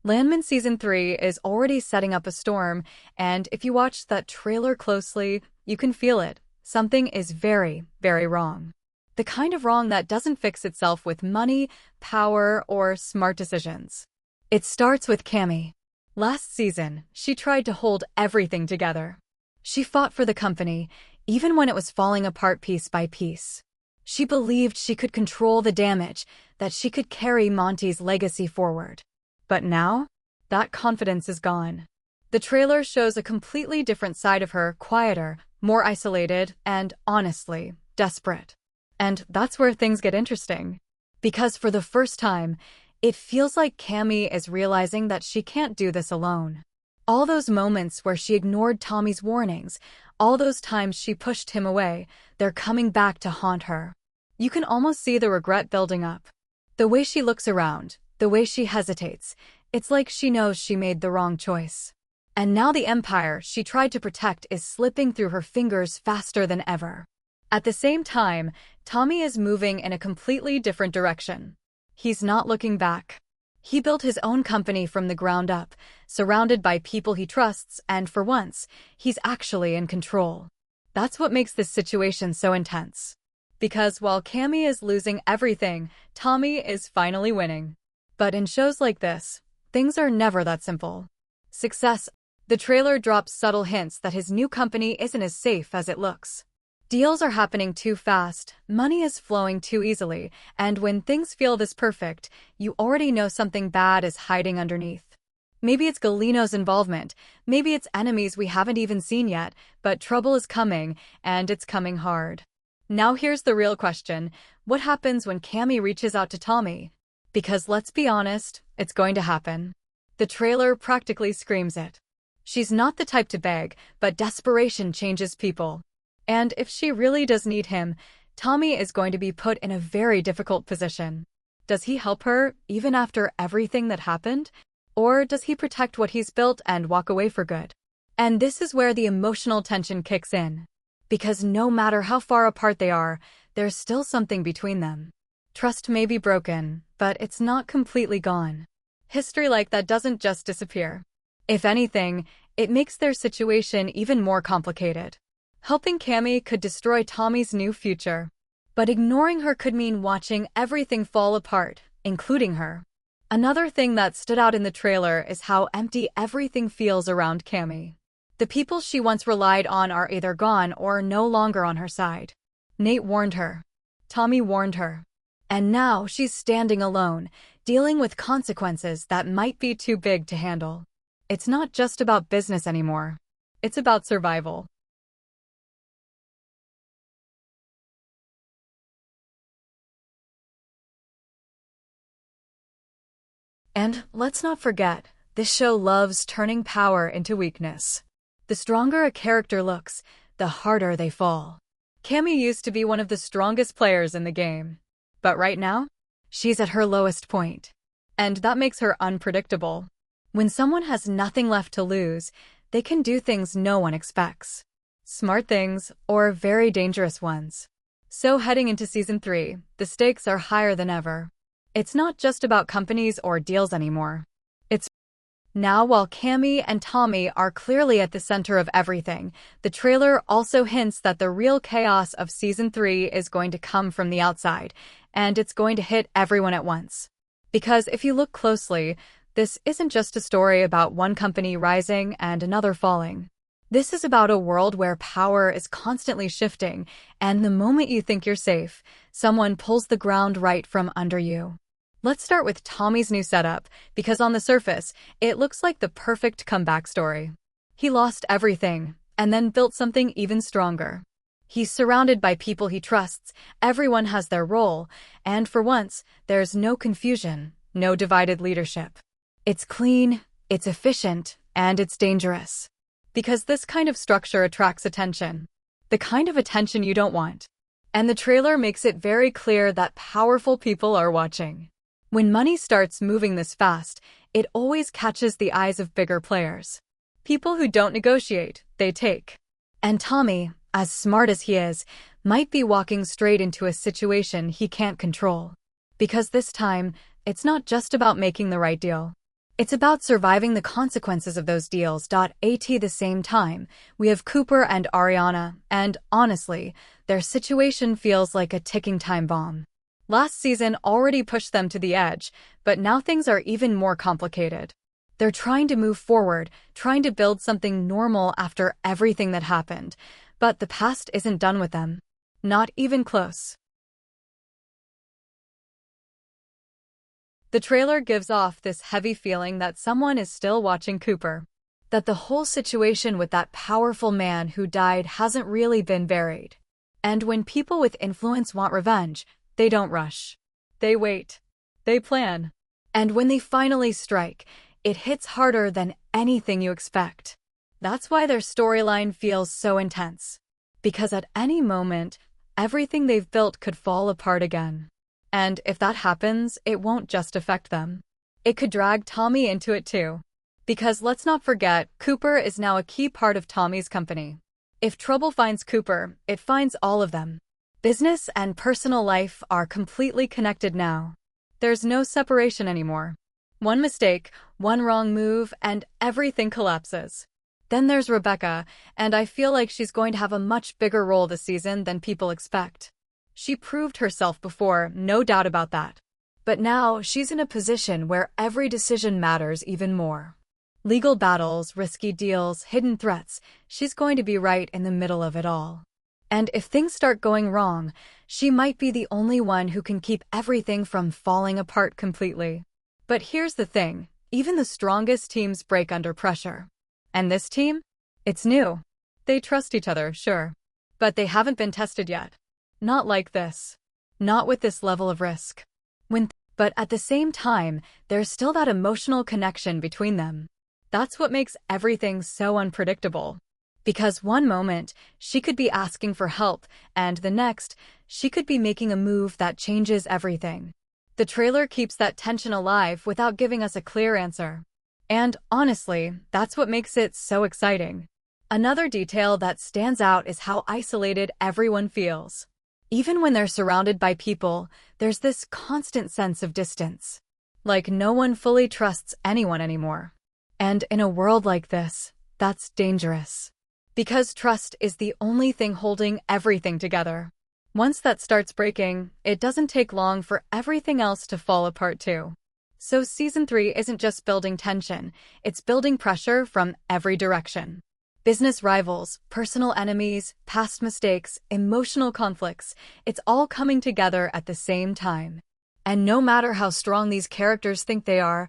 Landman Season 3 is already setting up a storm, and if you watch that trailer closely, you can feel it. Something is very, very wrong. The kind of wrong that doesn't fix itself with money, power, or smart decisions. It starts with Cammy. Last season, she tried to hold everything together. She fought for the company, even when it was falling apart piece by piece. She believed she could control the damage, that she could carry Monty's legacy forward. But now, that confidence is gone. The trailer shows a completely different side of her, quieter, more isolated, and, honestly, desperate. And that's where things get interesting. Because for the first time, it feels like Cammy is realizing that she can't do this alone. All those moments where she ignored Tommy's warnings, all those times she pushed him away, they're coming back to haunt her. You can almost see the regret building up. The way she looks around, the way she hesitates, it's like she knows she made the wrong choice. And now the empire she tried to protect is slipping through her fingers faster than ever. At the same time, Tommy is moving in a completely different direction. He's not looking back. He built his own company from the ground up, surrounded by people he trusts, and for once, he's actually in control. That's what makes this situation so intense. Because while Cammy is losing everything, Tommy is finally winning. But in shows like this, things are never that simple. Success. The trailer drops subtle hints that his new company isn't as safe as it looks. Deals are happening too fast, money is flowing too easily, and when things feel this perfect, you already know something bad is hiding underneath. Maybe it's Galino's involvement, maybe it's enemies we haven't even seen yet, but trouble is coming, and it's coming hard. Now here's the real question: what happens when Cammy reaches out to Tommy? Because let's be honest, it's going to happen. The trailer practically screams it. She's not the type to beg, but desperation changes people. And if she really does need him, Tommy is going to be put in a very difficult position. Does he help her, even after everything that happened? Or does he protect what he's built and walk away for good? And this is where the emotional tension kicks in. Because no matter how far apart they are, there's still something between them. Trust may be broken, but it's not completely gone. History like that doesn't just disappear. If anything, it makes their situation even more complicated. Helping Cammy could destroy Tommy's new future. But ignoring her could mean watching everything fall apart, including her. Another thing that stood out in the trailer is how empty everything feels around Cammy. The people she once relied on are either gone or no longer on her side. Nate warned her. Tommy warned her. And now she's standing alone, dealing with consequences that might be too big to handle. It's not just about business anymore. It's about survival. And let's not forget, this show loves turning power into weakness. The stronger a character looks, the harder they fall. Cammy used to be one of the strongest players in the game. But right now, she's at her lowest point. And that makes her unpredictable. When someone has nothing left to lose, they can do things no one expects. Smart things, or very dangerous ones. So heading into Season 3, the stakes are higher than ever. It's not just about companies or deals anymore. Now, while Cammy and Tommy are clearly at the center of everything, the trailer also hints that the real chaos of Season 3 is going to come from the outside, and it's going to hit everyone at once. Because if you look closely, this isn't just a story about one company rising and another falling. This is about a world where power is constantly shifting, and the moment you think you're safe, someone pulls the ground right from under you. Let's start with Tommy's new setup, because on the surface, it looks like the perfect comeback story. He lost everything, and then built something even stronger. He's surrounded by people he trusts, everyone has their role, and for once, there's no confusion, no divided leadership. It's clean, it's efficient, and it's dangerous. Because this kind of structure attracts attention. The kind of attention you don't want. And the trailer makes it very clear that powerful people are watching. When money starts moving this fast, it always catches the eyes of bigger players. People who don't negotiate, they take. And Tommy, as smart as he is, might be walking straight into a situation he can't control. Because this time, it's not just about making the right deal. It's about surviving the consequences of those deals. At the same time, we have Cooper and Ariana, and honestly, their situation feels like a ticking time bomb. Last season already pushed them to the edge, but now things are even more complicated. They're trying to move forward, trying to build something normal after everything that happened, but the past isn't done with them. Not even close. The trailer gives off this heavy feeling that someone is still watching Cooper. That the whole situation with that powerful man who died hasn't really been buried. And when people with influence want revenge, they don't rush. They wait. They plan. And when they finally strike, it hits harder than anything you expect. That's why their storyline feels so intense. Because at any moment, everything they've built could fall apart again. And if that happens, it won't just affect them. It could drag Tommy into it too. Because let's not forget, Cooper is now a key part of Tommy's company. If trouble finds Cooper, it finds all of them. Business and personal life are completely connected now. There's no separation anymore. One mistake, one wrong move, and everything collapses. Then there's Rebecca, and I feel like she's going to have a much bigger role this season than people expect. She proved herself before, no doubt about that. But now she's in a position where every decision matters even more. Legal battles, risky deals, hidden threats, she's going to be right in the middle of it all. And if things start going wrong, she might be the only one who can keep everything from falling apart completely. But here's the thing, even the strongest teams break under pressure. And this team? It's new. They trust each other, sure. But they haven't been tested yet. Not like this. Not with this level of risk. But at the same time, there's still that emotional connection between them. That's what makes everything so unpredictable. Because one moment, she could be asking for help, and the next, she could be making a move that changes everything. The trailer keeps that tension alive without giving us a clear answer. And honestly, that's what makes it so exciting. Another detail that stands out is how isolated everyone feels. Even when they're surrounded by people, there's this constant sense of distance. Like no one fully trusts anyone anymore. And in a world like this, that's dangerous. Because trust is the only thing holding everything together. Once that starts breaking, it doesn't take long for everything else to fall apart too. So Season 3 isn't just building tension, it's building pressure from every direction. Business rivals, personal enemies, past mistakes, emotional conflicts, it's all coming together at the same time. And no matter how strong these characters think they are,